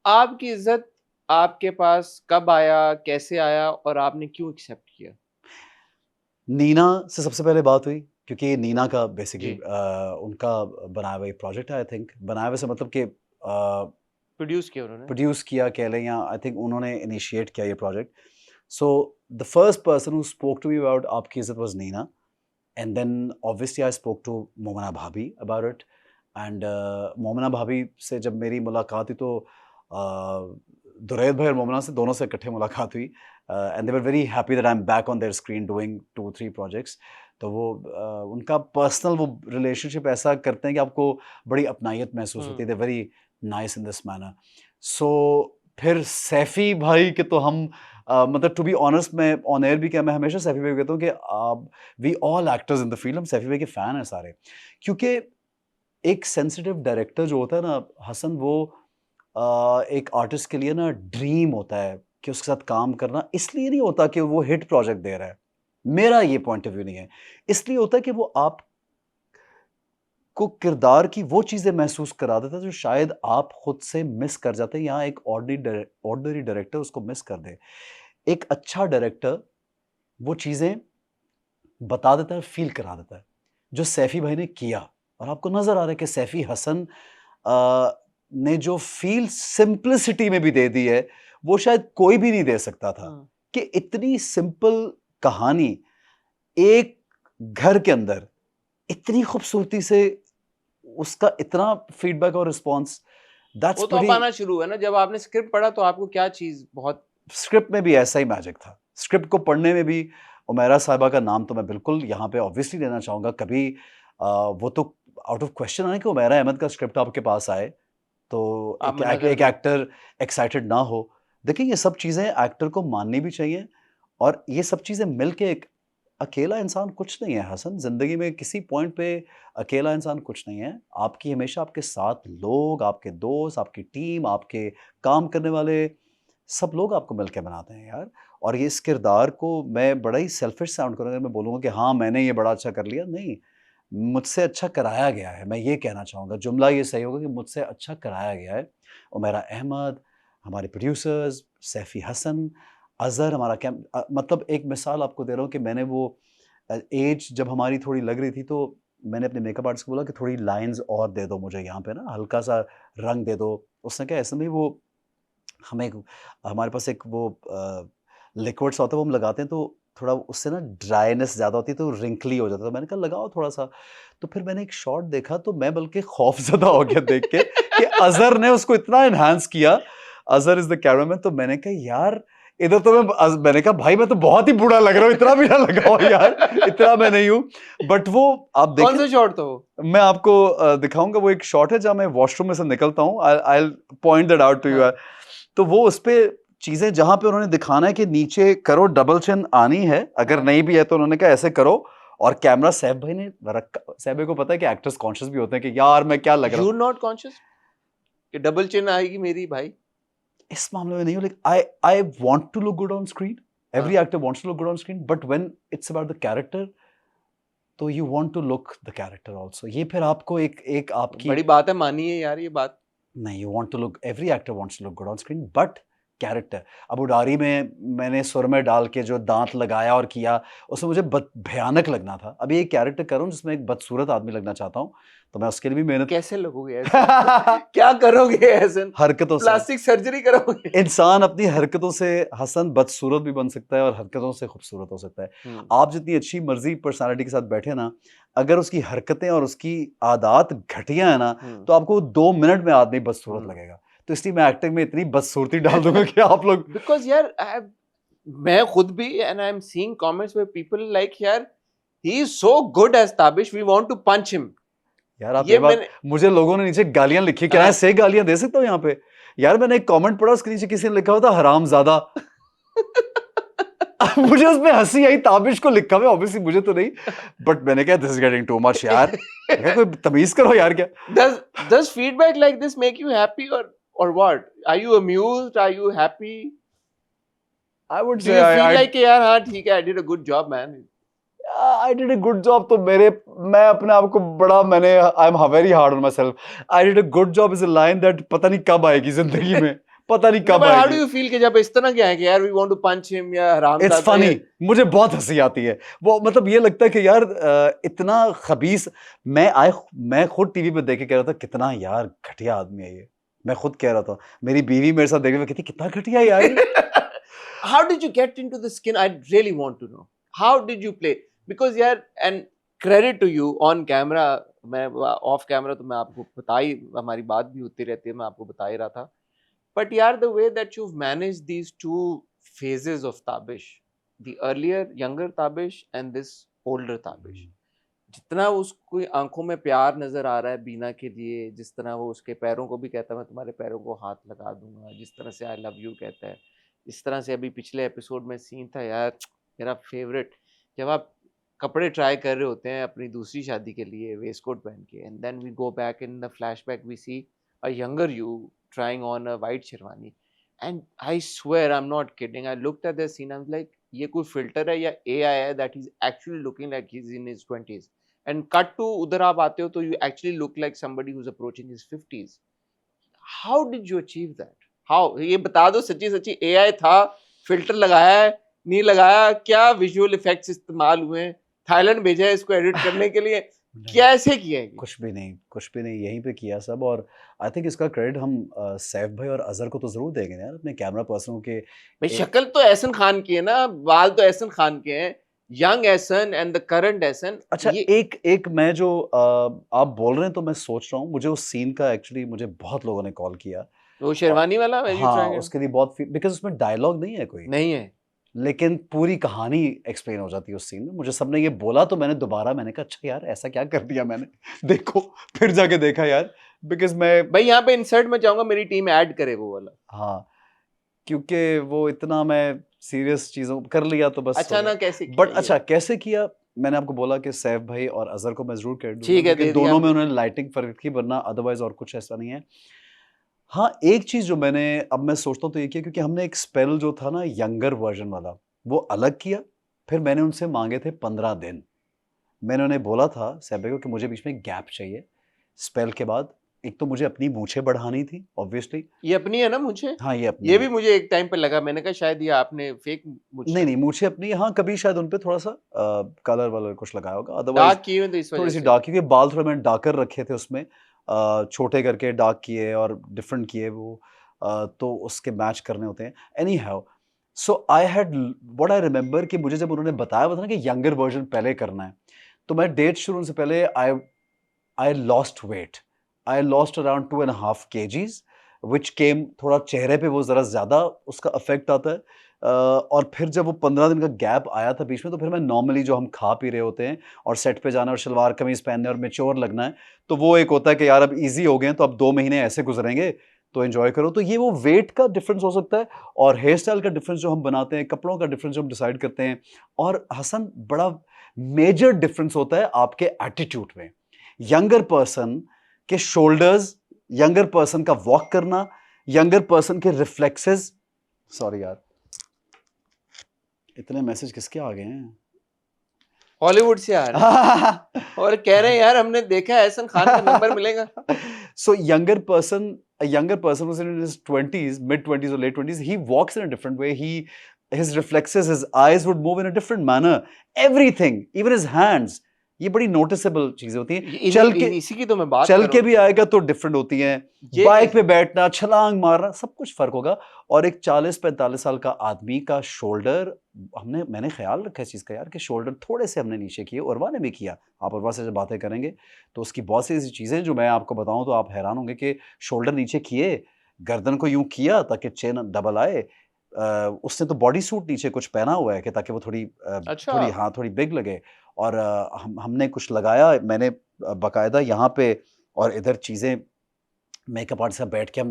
आपकी इज्जत आपके पास कब आया, कैसे आया और आपने क्यों एक्सेप्ट किया? नीना से सबसे पहले बात हुई क्योंकि नीना का बेसिकली जी। उनका बनाया हुआ एक प्रोजेक्ट है। आई थिंक बनाया हुआ से मतलब कि प्रोड्यूस किया उन्होंने? प्रोड्यूस किया कह लें, या आई थिंक उन्होंने इनिशिएट किया ये project. So the first person who spoke to me about आपकी इज्जत was Nina, and then obviously I spoke to Momna भाभी अबाउट इट। एंड मोमना भाभी से जब मेरी मुलाकात हुई तो दुरैद भाई और मोमना से दोनों से इकट्ठे मुलाकात हुई, and they were very happy that I am back on their screen doing 2-3 projects. तो वो उनका पर्सनल वो रिलेशनशिप ऐसा करते हैं कि आपको बड़ी अपनाइत महसूस होती है। They very nice in this manner. So फिर सैफी भाई के तो हम मतलब टू बी ऑनेस्ट, मैं ऑन एयर भी क्या, मैं हमेशा सैफी भाई को कहता हूँ कि we all actors in the field, हम सैफी भाई के फैन हैं सारे। क्योंकि एक सेंसिटिव डायरेक्टर जो होता है ना हसन, वो एक आर्टिस्ट के लिए ना ड्रीम होता है कि उसके साथ काम करना। इसलिए नहीं होता कि वो हिट प्रोजेक्ट दे रहा है, मेरा ये पॉइंट ऑफ व्यू नहीं है। इसलिए होता है कि वो आप को किरदार की वो चीज़ें महसूस करा देता है जो शायद आप खुद से मिस कर जाते हैं, या एक ऑर्डिनरी डायरेक्टर उसको मिस कर दे। एक अच्छा डायरेक्टर वो चीज़ें बता देता है, फ़ील करा देता है, जो सैफ़ी भाई ने किया। और आपको नज़र आ रहा है कि सैफ़ी हसन ने जो फ़ील सिंप्लिसिटी में भी दे दी है, वो शायद कोई भी नहीं दे सकता था। कि इतनी सिंपल कहानी, एक घर के अंदर इतनी खूबसूरती से उसका इतना फीडबैक और रिस्पॉन्स, दैट्स वो तो अब प्रीटी। आना शुरू हुआ ना, जब आपने स्क्रिप्ट पढ़ा तो आपको क्या चीज़ बहुत स्क्रिप्ट में भी ऐसा ही मैजिक था। स्क्रिप्ट को पढ़ने में भी उमैरा साहिबा का नाम तो मैं बिल्कुल यहाँ पे ऑब्वियसली लेना चाहूँगा। कभी वो तो आउट ऑफ क्वेश्चन है कि उमैरा अहमद का स्क्रिप्ट आपके पास आए, तो आप मना कर एक दें? एक्टर एक्साइटेड ना हो। देखिए, ये सब चीज़ें एक्टर को माननी भी चाहिए, और ये सब चीज़ें मिलके एक अकेला इंसान कुछ नहीं है हसन, ज़िंदगी में किसी पॉइंट पे अकेला इंसान कुछ नहीं है। आपकी हमेशा आपके साथ लोग, आपके दोस्त, आपकी टीम, आपके काम करने वाले सब लोग आपको मिलके बनाते हैं यार। और ये इस किरदार को मैं बड़ा ही सेल्फिश साउंड करूँगा अगर मैं बोलूँगा कि हाँ, मैंने ये बड़ा अच्छा कर लिया, नहीं। मुझसे अच्छा कराया गया है, मैं ये कहना चाहूँगा। जुमला ये सही होगा कि मुझसे अच्छा कराया गया है। उमैरा अहमद, हमारे प्रोड्यूसर्स, सैफ़ी हसन, अज़हर हमारा मतलब एक मिसाल आपको दे रहा हूँ कि मैंने वो एज जब हमारी थोड़ी लग रही थी, तो मैंने अपने मेकअप आर्टिस्ट को बोला कि थोड़ी लाइन्स और दे दो मुझे यहाँ पे ना, हल्का-सा रंग दे दो। उसने कहा ऐसे में वो हमें हमारे पास एक वो लिक्विड सा होता है, वो हम लगाते हैं तो थोड़ा उससे ना ड्राइनेस ज़्यादा होती है तो रिंकली हो जाता है। तो मैंने कहा लगाओ थोड़ा-सा। तो फिर मैंने एक शॉट देखा तो मैं बल्कि खौफ़ज़दा हो गया देख के कि अज़हर ने उसको इतना एनहांस किया। Azhar is the cameraman. तो मैंने कहा यार, इधर तो मैंने कहा भाई मैं तो बहुत ही बुरा लग रहा हूँ, इतना भी ना लगाओ यार, इतना मैं नहीं हूँ। बट वो आप कौन देखें, सा शॉट था वो? मैं आपको दिखाऊँगा। वो एक शॉट है जहाँ मैं वॉशरूम में से निकलता हूँ। I will point that out to you. हाँ। तो वो उसपे चीज़ें जहाँ पे उन्होंने दिखाना है कि नीचे करो, डबल चिन आनी है, अगर हाँ। नहीं भी है तो उन्होंने कहा ऐसे करो। और कैमरा सैफ भाई ने रखा। सैफ भाई को पता है कि एक्टर्स कॉन्शियस भी होते हैं कि यार मैं क्या लग रहा यू हूँ। आर नॉट कॉन्शियस कि डबल चिन आएगी मेरी भाई? इस मामले में नहीं हूँ, like I want to look good on screen. Every हाँ। Actor wants to look good on screen, but when it's about the character, तो you want to look the character also. ये फिर आपको एक एक आपकी बड़ी बात है, मानिए यार ये बात। नहीं, you want to look, every actor wants to look good on screen, but character. अब उडारी में मैंने सुरमे डाल के जो दांत लगाया और किया, उसमें मुझे भयानक लगना था। अभी एक कैरेक्टर कर रहा हूँ जिसमें एक बदसूरत आदमी लगना चाहता हूँ, तो मैं उसके लिए भी मेहनत कैसे लगोगे ऐसे? क्या करोगे ऐसे? हरकतों से। प्लास्टिक सर्जरी करोगे? इंसान अपनी हरकतों से हसन बदसूरत भी बन सकता है और हरकतों से खूबसूरत हो सकता है। आप जितनी अच्छी मर्जी पर्सनालिटी के साथ बैठे ना, अगर उसकी हरकतें और उसकी आदत घटिया है ना, तो आपको 2 मिनट में आदमी बदसूरत लगेगा। तो इसलिए मैं एक्टिंग में इतनी बदसूरती डाल दूंगा कि आप लोग बिकॉज़ यार मैं खुद भी and I am seeing comments where people like यार he is so good as Tabish, we want to punch him. यार आप ये ये बात, मैंने मुझे लोगों ने नीचे गालियां लिखी, क्या है हाँ। सही गालियां दे सकता हूँ यहाँ पे? यार मैंने एक कमेंट पढ़ा, उसके नीचे किसी ने लिखा हुआ था हरामजादा। मुझे उसमें हंसी आई, ताबिश को लिखा हुआ ऑब्वियसली मुझे तो नहीं, बट मैंने कहा this is getting too much यार। मैं कहा, कोई तमीज करो यार क्या। does does feedback like this make you happy or what? Are you amused? Are you happy? I would Do से you feel आई like यार हाँ ठीक है, I did a good job man? I did a good job. तो मेरे, मैं अपने आप को बड़ा, मैंने I am very hard on myself. I did a good job is a line that पता नहीं कब आएगी जिंदगी में, पता नहीं कब हाउ डू आएगी। यू फील कि जब इस तरह क्या है कि यार we want to punch him या हराम इट्स फनी, मुझे बहुत हंसी आती है वो, मतलब ये लगता है कि यार इतना खबीस। मैं खुद टीवी पे देख के कह रहा था कितना यार घटिया आदमी है ये, मैं खुद कह रहा था। मेरी बीवी मेरे साथ देख रही कहती कितना घटिया है यार ये। How did you get into the skin? I really want to know. How did you play? Because यार, and credit to you on camera, मैं ऑफ कैमरा तो मैं आपको बता ही, हमारी बात भी होती रहती है, मैं आपको बता ही रहा था. But यार, the way that you've managed these two phases of Tabish, the earlier younger Tabish and this older Tabish, जितना उसको आंखों में प्यार नजर आ रहा है बीना के लिए, जिस तरह वो उसके पैरों को भी कहता है मैं तुम्हारे पैरों को हाथ लगा दूंगा, जिस तरह से आई लव यू कहता है, इस तरह से अभी पिछले एपिसोड में सीन था यार मेरा फेवरेट, जब आप कपड़े ट्राई कर रहे होते हैं अपनी दूसरी शादी के लिए वेस्ट कोट पहन के, and then we go back in the flashback, we see a younger you trying on a white sherwani, and I swear I am not kidding, I looked at the scene, I was like ये कोई filter है या AI है that is actually looking like he is in his 20s, and cut to उधर आप आते हो तो you actually look like somebody who's approaching his 50s. How did you achieve that? How? ये बता दो सच्ची सच्ची, AI था, फिल्टर लगाया है, नहीं लगाया, क्या विजुअल इफेक्ट्स इस्तेमाल हुए, थाईलैंड भेजा है इसको एडिट करने के लिए, कैसे किया है? कुछ भी नहीं, यहीं पे किया सब। और आई थिंक इसका क्रेडिट हम सैफ भाई और अजहर को तो जरूर देंगे यार, अपने कैमरा पर्सनों के। भाई शक्ल तो एहसन खान की है ना, बाल तो एहसन खान के हैं, young Ehsan and the current Ehsan. अच्छा, एक मैं जो आप बोल रहे हैं तो मैं सोच रहा हूँ, मुझे उस सीन का एक्चुअली मुझे बहुत लोगों ने कॉल किया। वो शेरवानी वाला, हाँ, उसके लिए बहुत, बिकॉज उसमें डायलॉग नहीं है कोई, नहीं है, लेकिन पूरी कहानी एक्सप्लेन हो जाती है उस सीन में। मुझे सबने ये बोला तो मैंने दोबारा मैंने कहा अच्छा यार ऐसा क्या कर दिया मैंने देखो, फिर जाके देखा यार, बिकॉज मैं भाई यहाँ पे इंसर्ट में चाहूंगा मेरी टीम ऐड करे वो वाला। हाँ, क्योंकि वो इतना मैं सीरियस चीजों कर लिया तो बस। अचानक कैसे किया बट ये? अच्छा कैसे किया, मैंने आपको बोला कि सैफ भाई और अजहर को मैं जरूर क्रेडिट दूंगा, ठीक है, क्योंकि दे दिया दोनों में आपने। उन्होंने लाइटिंग फर्क की, वरना अदरवाइज और कुछ ऐसा नहीं है। हाँ, एक चीज जो मैंने अब मैं सोचता हूँ तो ये किया, क्योंकि हमने एक स्पेल जो था ना यंगर वर्जन वाला वो अलग किया, फिर मैंने उनसे मांगे थे 15 दिन। मैंने उन्हें बोला था सैफ भाई को कि मुझे बीच में गैप चाहिए स्पेल के बाद। एक तो मुझे अपनी मूछें बढ़ानी थी ऑब्वियसली। ये अपनी है ना मुझे? हाँ, ये अपनी ये है। भी मुझे एक टाइम पे लगा, मैंने कहा शायद ये आपने फेक मुझे नहीं मूछें अपनी, हाँ कभी शायद उन पे थोड़ा सा कलर वलर कुछ लगाया होगा, अदरवाइज डार्क किए हुए थे इस वजह थोड़ी सी से। डार्क, क्योंकि बाल थोड़े मैंने डार्कर रखे थे उसमें, छोटे करके डार्क किए और डिफरेंट किए वो, तो उसके मैच करने होते हैं। Any how, so I had what I remember कि मुझे जब उन्होंने बताया हुआ था ना कि यंगर वर्जन पहले करना है, तो मैं डेट शुरू होने से पहले I lost weight, I lost around 2.5 kgs, विच केम, थोड़ा चेहरे पे वो ज़रा ज़्यादा उसका अफेक्ट आता है। और फिर जब वो 15 दिन का गैप आया था बीच में, तो फिर मैं नॉर्मली जो हम खा पी रहे होते हैं और सेट पे जाना और शलवार कमीज़ पहनने और मैच्योर लगना है, तो वो एक होता है कि यार अब ईजी हो गए हैं तो अब 2 महीने ऐसे गुजरेंगे तो एंजॉय करो। तो ये वो वेट का डिफरेंस हो सकता है, और हेयर स्टाइल का डिफरेंस जो हम बनाते हैं, कपड़ों का डिफरेंस जो हम डिसाइड करते हैं, और हसन बड़ा मेजर डिफरेंस होता है आपके एटीट्यूड में। यंगर पर्सन के शोल्डर्स, यंगर पर्सन का वॉक करना, यंगर पर्सन के रिफ्लेक्सेस, सॉरी यार इतने मैसेज किसके आ गए हैं? हॉलीवुड से आ रहे हैं और कह रहे हैं यार हमने देखा है एहसन खान का नंबर मिलेगा। So a younger person who's in his 20s, mid 20s or late 20s, he walks in a different way. His reflexes, his eyes would move in a different manner. Everything, even his hands. ये बड़ी noticeable चीजें होती हैं। इसी की तो मैं बात चल कर के रहा हूँ। भी आएगा तो डिफरेंट होती हैं, ये बाइक पे बैठना, छलांग मारना, सब कुछ फर्क होगा। और एक 40-45 साल का आदमी का शोल्डर, मैंने ख्याल रखा इस चीज का यार कि शोल्डर थोड़े से हमने नीचे किए, उर्वा ने भी किया। आप उर्वा से जब बातें करेंगे तो उसकी बहुत सी ऐसी चीजें जो मैं आपको बताऊं तो आप हैरान होंगे कि शोल्डर नीचे किए, गर्दन को यूं किया ताकि चेन डबल आए। उसने तो बॉडी सूट नीचे कुछ पहना हुआ है कि ताकि वो थोड़ी अच्छा, थोड़ी बिग लगे। और हमने कुछ लगाया, मैंने बाकायदा यहाँ पे और इधर चीज़ें मेकअप आर्टिस्ट से बैठ के हम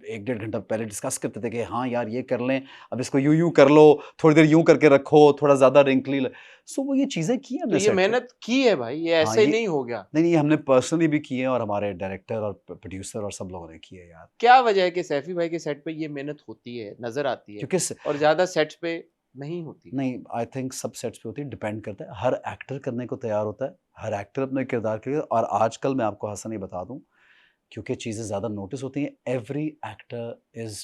1-1.5 घंटा पहले डिस्कस करते थे कि हाँ यार ये कर लें, अब इसको यूं कर लो, थोड़ी देर यूं करके रखो, थोड़ा ज़्यादा रिंकली। सो वो ये चीज़ें की तो हमने ये सेट पे। मेहनत की है भाई, ये हाँ, ऐसे ये नहीं हो गया। नहीं हमने पर्सनली भी किए हैं, और हमारे डायरेक्टर और प्रोड्यूसर और सब लोगों ने किए यार। क्या वजह है कि सैफी भाई के सेट पे ये मेहनत होती है, नजर आती है, क्योंकि और ज्यादा सेट्स पे नहीं होती? नहीं, आई थिंक सब सेट्स पे होती है, डिपेंड करता है, हर एक्टर करने को तैयार होता है, हर एक्टर अपने किरदार के लिए। और आजकल मैं आपको हसन ये बता दूं, क्योंकि चीज़ें ज़्यादा नोटिस होती हैं, एवरी एक्टर इज़